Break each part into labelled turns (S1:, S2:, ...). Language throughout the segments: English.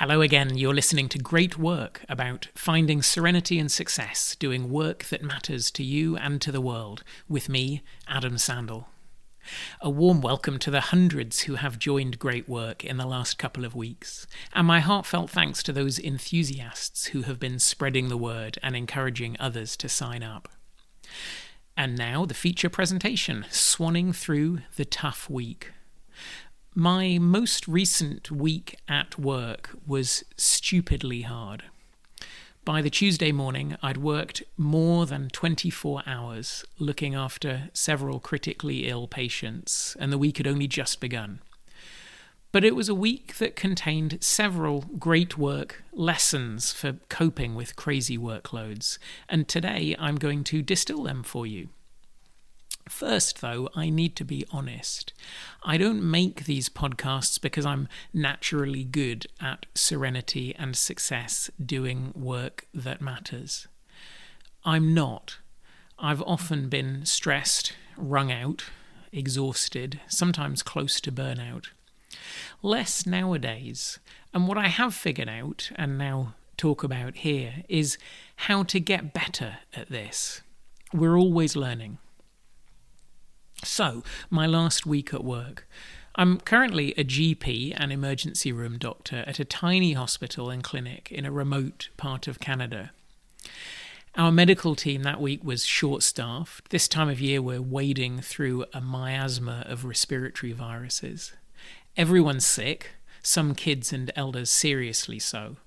S1: Hello again, you're listening to Great Work about finding serenity and success, doing work that matters to you and to the world, with me, Adam Sandel. A warm welcome to the hundreds who have joined Great Work in the last couple of weeks, and my heartfelt thanks to those enthusiasts who have been spreading the word and encouraging others to sign up. And now the feature presentation, Swanning Through the Tough Week. My most recent week at work was stupidly hard. By the Tuesday morning, I'd worked more than 24 hours looking after several critically ill patients, and the week had only just begun. But it was a week that contained several great work lessons for coping with crazy workloads, and today I'm going to distill them for you. First, though, I need to be honest. I don't make these podcasts because I'm naturally good at serenity and success doing work that matters. I'm not. I've often been stressed, wrung out, exhausted, sometimes close to burnout. Less nowadays, and what I have figured out, and now talk about here, is how to get better at this. We're always learning. So, my last week at work. I'm currently a GP and emergency room doctor at a tiny hospital and clinic in a remote part of Canada. Our medical team that week was short-staffed. This time of year we're wading through a miasma of respiratory viruses. Everyone's sick, some kids and elders seriously so.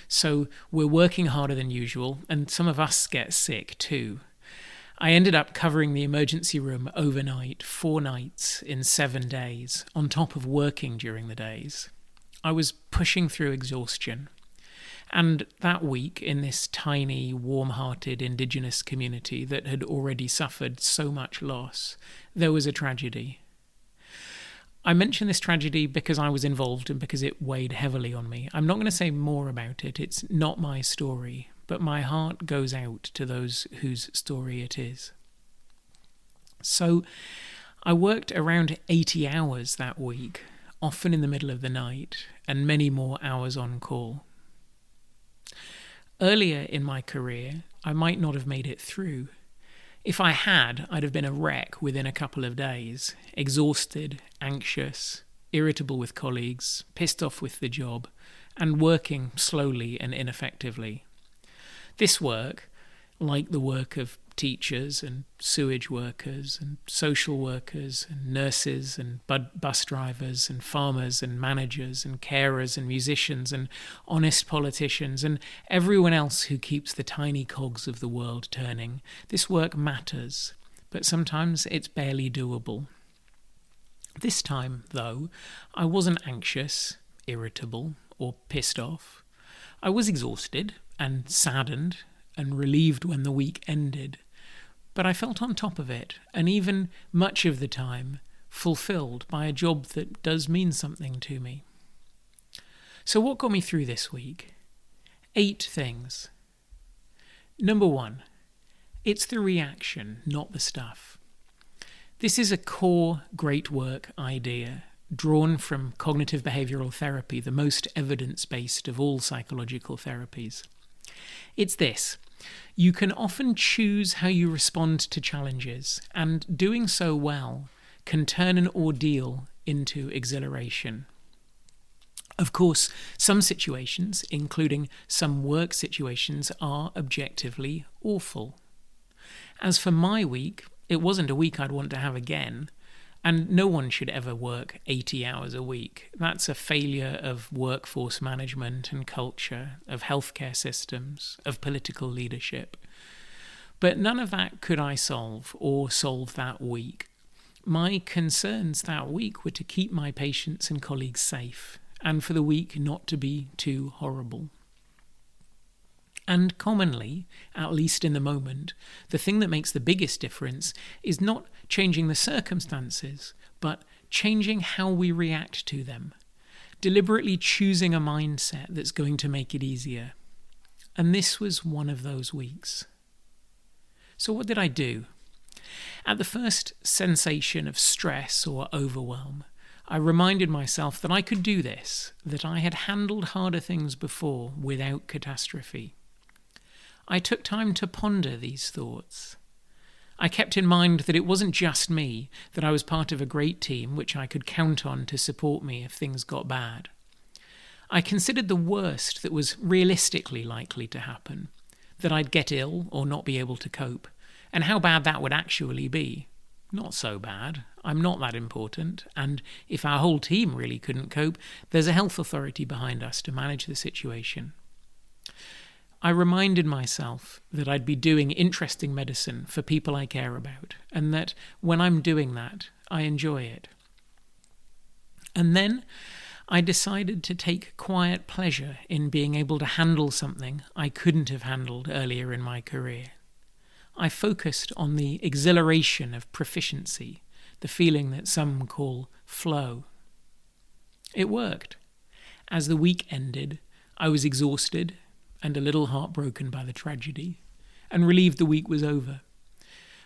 S1: So we're working harder than usual, and some of us get sick too. I ended up covering the emergency room overnight, 4 nights in 7 days, on top of working during the days. I was pushing through exhaustion. And that week, in this tiny, warm-hearted Indigenous community that had already suffered so much loss, there was a tragedy. I mention this tragedy because I was involved and because it weighed heavily on me. I'm not going to say more about it. It's not my story. But my heart goes out to those whose story it is. So I worked around 80 hours that week, often in the middle of the night, and many more hours on call. Earlier in my career, I might not have made it through. If I had, I'd have been a wreck within a couple of days, exhausted, anxious, irritable with colleagues, pissed off with the job, and working slowly and ineffectively. This work, like the work of teachers and sewage workers and social workers and nurses and bus drivers and farmers and managers and carers and musicians and honest politicians and everyone else who keeps the tiny cogs of the world turning, this work matters, but sometimes it's barely doable. This time, though, I wasn't anxious, irritable, or pissed off. I was exhausted and saddened and relieved when the week ended, but I felt on top of it, and even much of the time fulfilled by a job that does mean something to me. So what got me through this week? 8 things. Number 1, it's the reaction, not the stuff. This is a core great work idea drawn from cognitive behavioral therapy, the most evidence-based of all psychological therapies. It's this: you can often choose how you respond to challenges, and doing so well can turn an ordeal into exhilaration. Of course, some situations, including some work situations, are objectively awful. As for my week, it wasn't a week I'd want to have again. And no one should ever work 80 hours a week. That's a failure of workforce management and culture, of healthcare systems, of political leadership. But none of that could I solve or solve that week. My concerns that week were to keep my patients and colleagues safe, and for the week not to be too horrible. And commonly, at least in the moment, the thing that makes the biggest difference is not changing the circumstances, but changing how we react to them, deliberately choosing a mindset that's going to make it easier. And this was one of those weeks. So what did I do? At the first sensation of stress or overwhelm, I reminded myself that I could do this, that I had handled harder things before without catastrophe. I took time to ponder these thoughts. I kept in mind that it wasn't just me, that I was part of a great team which I could count on to support me if things got bad. I considered the worst that was realistically likely to happen, that I'd get ill or not be able to cope, and how bad that would actually be. Not so bad. I'm not that important, and if our whole team really couldn't cope, there's a health authority behind us to manage the situation. I reminded myself that I'd be doing interesting medicine for people I care about, and that when I'm doing that, I enjoy it. And then I decided to take quiet pleasure in being able to handle something I couldn't have handled earlier in my career. I focused on the exhilaration of proficiency, the feeling that some call flow. It worked. As the week ended, I was exhausted and a little heartbroken by the tragedy, and relieved the week was over.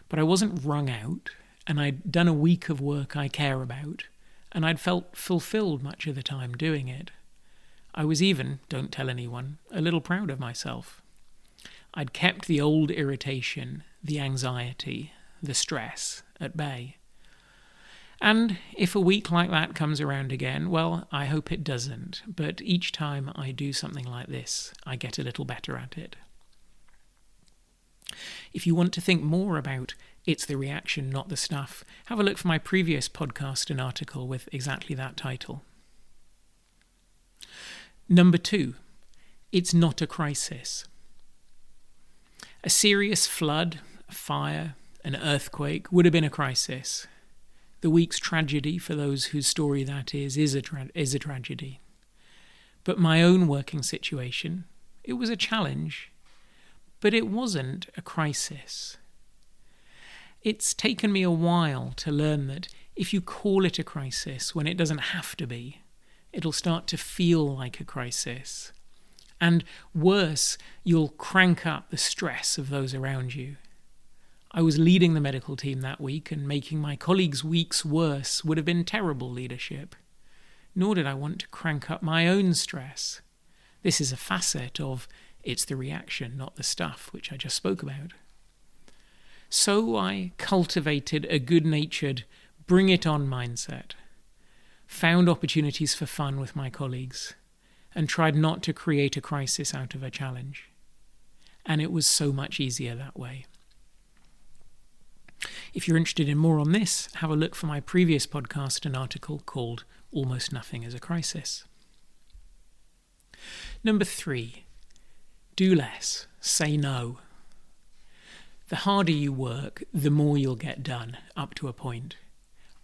S1: But I wasn't wrung out, and I'd done a week of work I care about, and I'd felt fulfilled much of the time doing it. I was even, don't tell anyone, a little proud of myself. I'd kept the old irritation, the anxiety, the stress at bay. And if a week like that comes around again, well, I hope it doesn't, but each time I do something like this, I get a little better at it. If you want to think more about It's the Reaction, Not the Stuff, have a look for my previous podcast and article with exactly that title. Number 2, it's not a crisis. A serious flood, a fire, an earthquake would have been a crisis. The week's tragedy, for those whose story that is a tragedy. But my own working situation, it was a challenge, but it wasn't a crisis. It's taken me a while to learn that if you call it a crisis when it doesn't have to be, it'll start to feel like a crisis. And worse, you'll crank up the stress of those around you. I was leading the medical team that week, and making my colleagues' weeks worse would have been terrible leadership. Nor did I want to crank up my own stress. This is a facet of It's the Reaction, Not the Stuff, which I just spoke about. So I cultivated a good-natured, bring-it-on mindset, found opportunities for fun with my colleagues, and tried not to create a crisis out of a challenge. And it was so much easier that way. If you're interested in more on this, have a look for my previous podcast and article called Almost Nothing is a Crisis. Number 3, do less, say no. The harder you work, the more you'll get done, up to a point.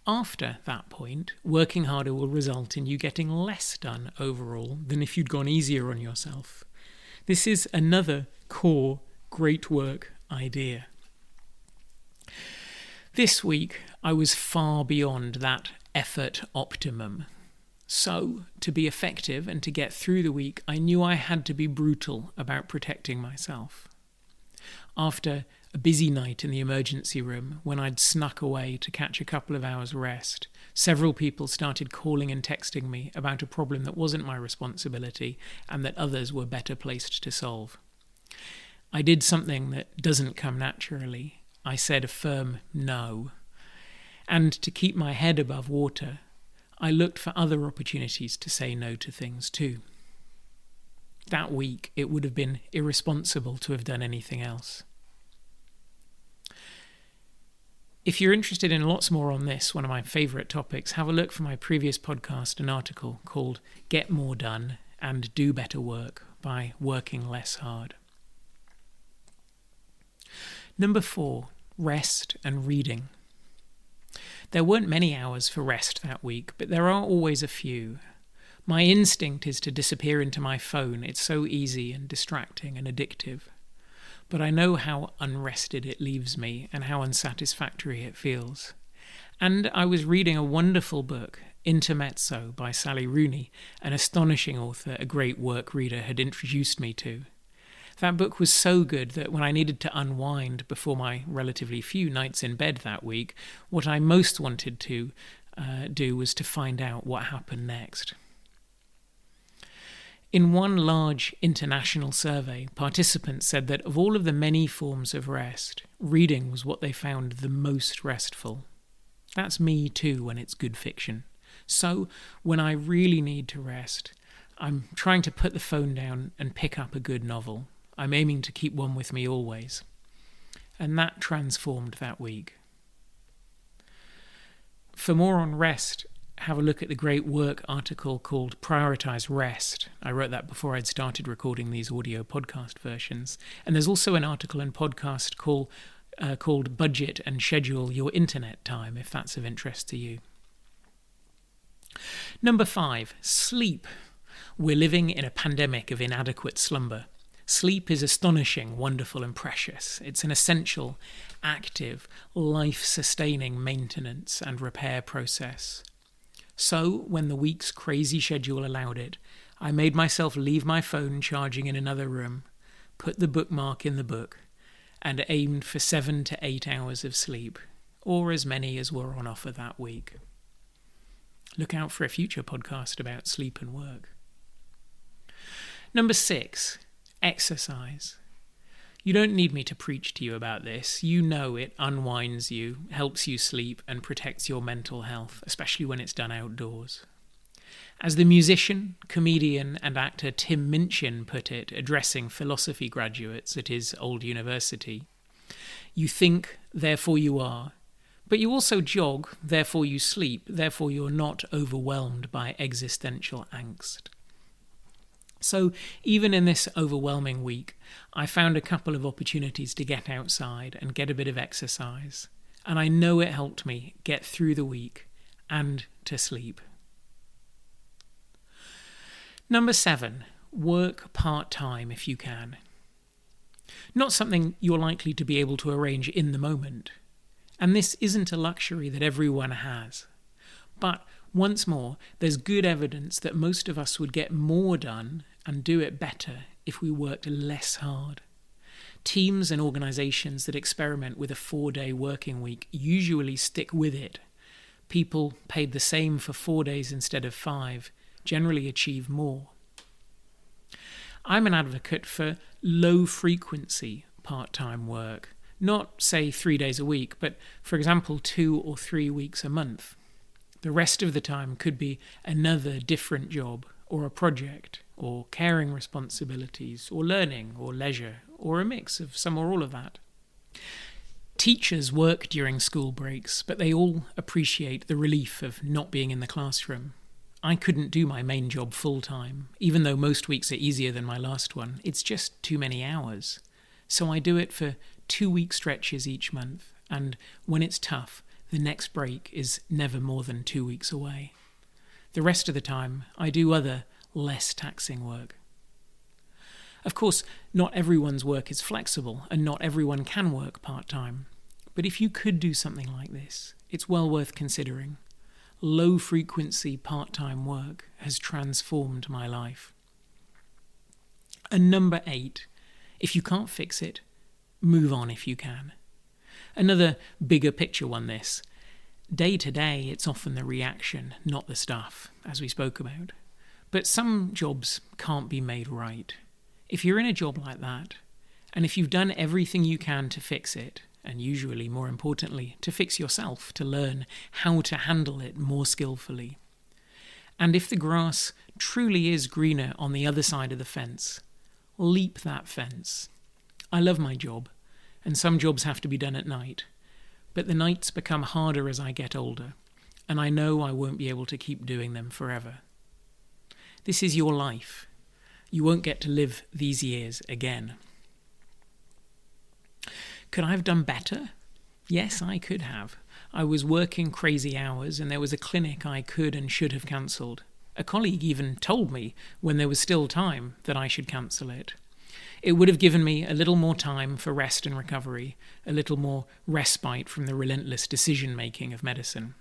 S1: After that point, working harder will result in you getting less done overall than if you'd gone easier on yourself. This is another core great work idea. This week, I was far beyond that effort optimum. So, to be effective and to get through the week, I knew I had to be brutal about protecting myself. After a busy night in the emergency room, when I'd snuck away to catch a couple of hours rest, several people started calling and texting me about a problem that wasn't my responsibility and that others were better placed to solve. I did something that doesn't come naturally. I said a firm no. And to keep my head above water, I looked for other opportunities to say no to things too. That week, it would have been irresponsible to have done anything else. If you're interested in lots more on this, one of my favourite topics, have a look for my previous podcast and article called Get More Done and Do Better Work by Working Less Hard. Number 4, rest and reading. There weren't many hours for rest that week, but there are always a few. My instinct is to disappear into my phone. It's so easy and distracting and addictive. But I know how unrested it leaves me and how unsatisfactory it feels. And I was reading a wonderful book, Intermezzo by Sally Rooney, an astonishing author a great work reader had introduced me to. That book was so good that when I needed to unwind before my relatively few nights in bed that week, what I most wanted to do was to find out what happened next. In one large international survey, participants said that of all of the many forms of rest, reading was what they found the most restful. That's me too when it's good fiction. So when I really need to rest, I'm trying to put the phone down and pick up a good novel. I'm aiming to keep one with me always. And that transformed that week. For more on rest, have a look at the great work article called Prioritize Rest. I wrote that before I'd started recording these audio podcast versions. And there's also an article and podcast called Budget and Schedule Your Internet Time, if that's of interest to you. Number 5, sleep. We're living in a pandemic of inadequate slumber. Sleep is astonishing, wonderful, and precious. It's an essential, active, life-sustaining maintenance and repair process. So, when the week's crazy schedule allowed it, I made myself leave my phone charging in another room, put the bookmark in the book, and aimed for 7 to 8 hours of sleep, or as many as were on offer that week. Look out for a future podcast about sleep and work. Number 6, exercise. You don't need me to preach to you about this. You know it unwinds you, helps you sleep, and protects your mental health, especially when it's done outdoors. As the musician, comedian, and actor Tim Minchin put it, addressing philosophy graduates at his old university, you think, therefore you are. But you also jog, therefore you sleep, therefore you're not overwhelmed by existential angst. So even in this overwhelming week, I found a couple of opportunities to get outside and get a bit of exercise. And I know it helped me get through the week and to sleep. Number 7, work part-time if you can. Not something you're likely to be able to arrange in the moment. And this isn't a luxury that everyone has. But once more, there's good evidence that most of us would get more done and do it better if we worked less hard. Teams and organisations that experiment with a 4-day working week usually stick with it. People paid the same for 4 days instead of 5 generally achieve more. I'm an advocate for low-frequency part-time work. Not, say, 3 days a week, but, for example, 2 or 3 weeks a month. The rest of the time could be another different job, or a project, or caring responsibilities, or learning, or leisure, or a mix of some or all of that. Teachers work during school breaks, but they all appreciate the relief of not being in the classroom. I couldn't do my main job full-time, even though most weeks are easier than my last one. It's just too many hours. So I do it for 2-week stretches each month, and when it's tough, the next break is never more than 2 weeks away. The rest of the time, I do other, less taxing work. Of course, not everyone's work is flexible, and not everyone can work part-time. But if you could do something like this, it's well worth considering. Low-frequency part-time work has transformed my life. And number 8, if you can't fix it, move on if you can. Another bigger picture one this. Day to day, it's often the reaction, not the stuff, as we spoke about. But some jobs can't be made right. If you're in a job like that, and if you've done everything you can to fix it, and usually, more importantly, to fix yourself, to learn how to handle it more skillfully, and if the grass truly is greener on the other side of the fence, leap that fence. I love my job, and some jobs have to be done at night, but the nights become harder as I get older, and I know I won't be able to keep doing them forever. This is your life. You won't get to live these years again. Could I have done better? Yes, I could have. I was working crazy hours, and there was a clinic I could and should have cancelled. A colleague even told me, when there was still time, that I should cancel it. It would have given me a little more time for rest and recovery, a little more respite from the relentless decision-making of medicine.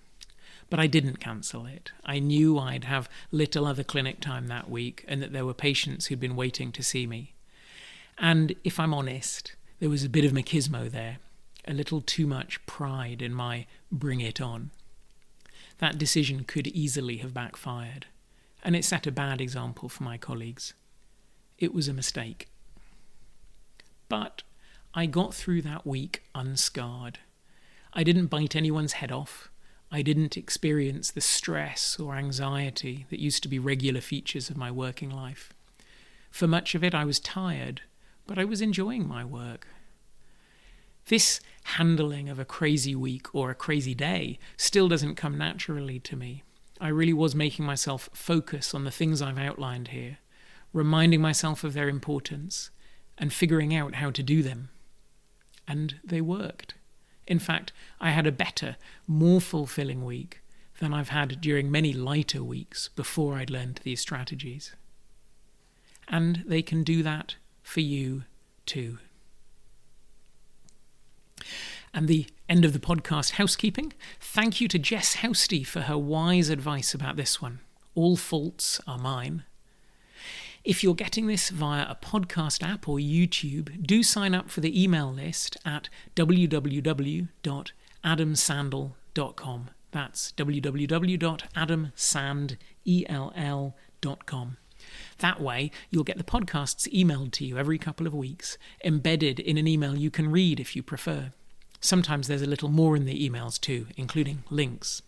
S1: But I didn't cancel it. I knew I'd have little other clinic time that week, and that there were patients who'd been waiting to see me. And if I'm honest, there was a bit of machismo there, a little too much pride in my bring it on. That decision could easily have backfired, and it set a bad example for my colleagues. It was a mistake. But I got through that week unscarred. I didn't bite anyone's head off. I didn't experience the stress or anxiety that used to be regular features of my working life. For much of it, I was tired, but I was enjoying my work. This handling of a crazy week or a crazy day still doesn't come naturally to me. I really was making myself focus on the things I've outlined here, reminding myself of their importance, and figuring out how to do them. And they worked. In fact, I had a better, more fulfilling week than I've had during many lighter weeks before I'd learned these strategies. And they can do that for you too. And the end of the podcast housekeeping. Thank you to Jess Housty for her wise advice about this one. All faults are mine. If you're getting this via a podcast app or YouTube, do sign up for the email list at www.adamsandell.com. That's www.adamsandell.com. That way, you'll get the podcasts emailed to you every couple of weeks, embedded in an email you can read if you prefer. Sometimes there's a little more in the emails too, including links.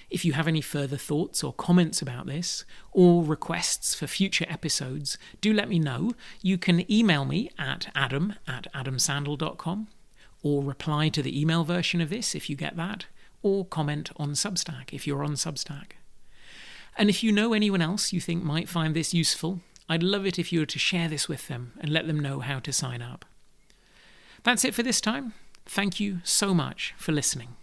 S1: If you have any further thoughts or comments about this, or requests for future episodes, do let me know. You can email me at adam@adamsandell.com, or reply to the email version of this if you get that, or comment on Substack if you're on Substack. And if you know anyone else you think might find this useful, I'd love it if you were to share this with them and let them know how to sign up. That's it for this time. Thank you so much for listening.